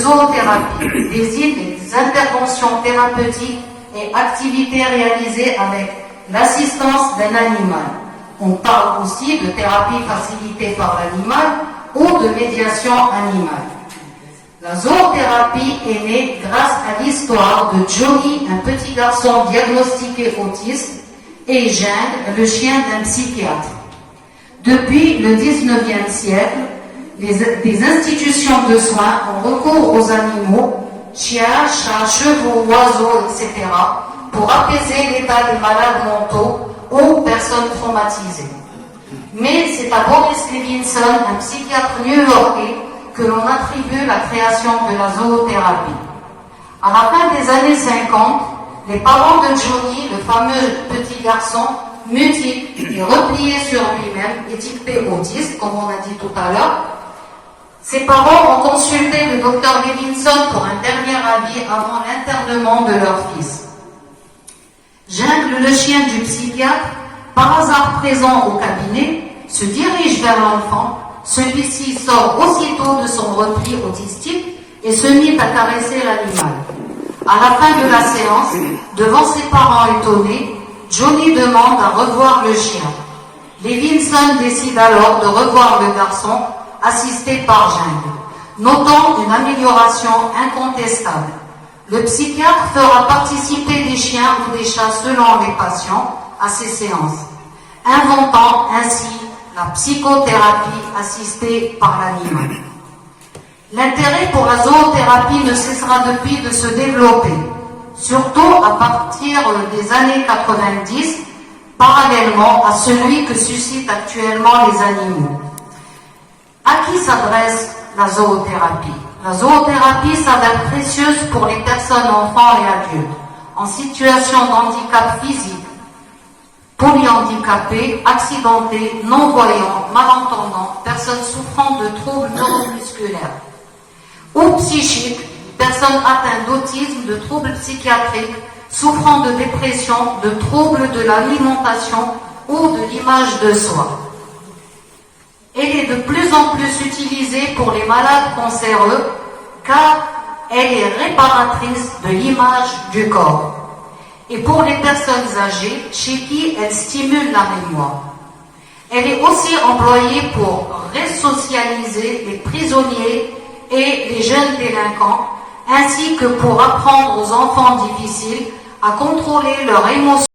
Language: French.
zoothérapie désigne les interventions thérapeutiques et activités réalisées avec l'assistance d'un animal. On parle aussi de thérapie facilitée par l'animal ou de médiation animale. La zoothérapie est née grâce à l'histoire de Johnny, un petit garçon diagnostiqué autiste, et Jing, le chien d'un psychiatre. Depuis le 19e siècle, des institutions de soins ont recours aux animaux, chiens, chats, chevaux, oiseaux, etc., pour apaiser l'état des malades mentaux ou personnes traumatisées. Mais c'est à Boris Levinson, un psychiatre new-yorkais, que l'on attribue la création de la zoothérapie. À la fin des années 50, les parents de Johnny, le fameux petit garçon, mutique et replié sur lui-même, étiqueté autiste, comme on a dit tout à l'heure, ses parents ont consulté le docteur Levinson pour un dernier avis avant l'internement de leur fils. Jungle, le chien du psychiatre, par hasard présent au cabinet, se dirige vers l'enfant. Celui-ci sort aussitôt de son repli autistique et se mit à caresser l'animal. À la fin de la séance, devant ses parents étonnés, Johnny demande à revoir le chien. Levinson décide alors de revoir le garçon, assisté par Jungle, notant une amélioration incontestable. Le psychiatre fera participer des chiens ou des chats selon les patients à ces séances, inventant ainsi la psychothérapie assistée par l'animal. L'intérêt pour la zoothérapie ne cessera depuis de se développer, surtout à partir des années 90, parallèlement à celui que suscitent actuellement les animaux. À qui s'adresse la zoothérapie? La zoothérapie s'avère précieuse pour les personnes, enfants et adultes, en situation d'handicap physique, polyhandicapés, accidentés, non-voyants, malentendants, personnes souffrant de troubles neuromusculaires, ou psychiques, personnes atteintes d'autisme, de troubles psychiatriques, souffrant de dépression, de troubles de l'alimentation ou de l'image de soi. Elle est de plus en plus utilisée pour les malades cancéreux car elle est réparatrice de l'image du corps. Et pour les personnes âgées chez qui elle stimule la mémoire. Elle est aussi employée pour resocialiser les prisonniers et les jeunes délinquants, ainsi que pour apprendre aux enfants difficiles à contrôler leurs émotions.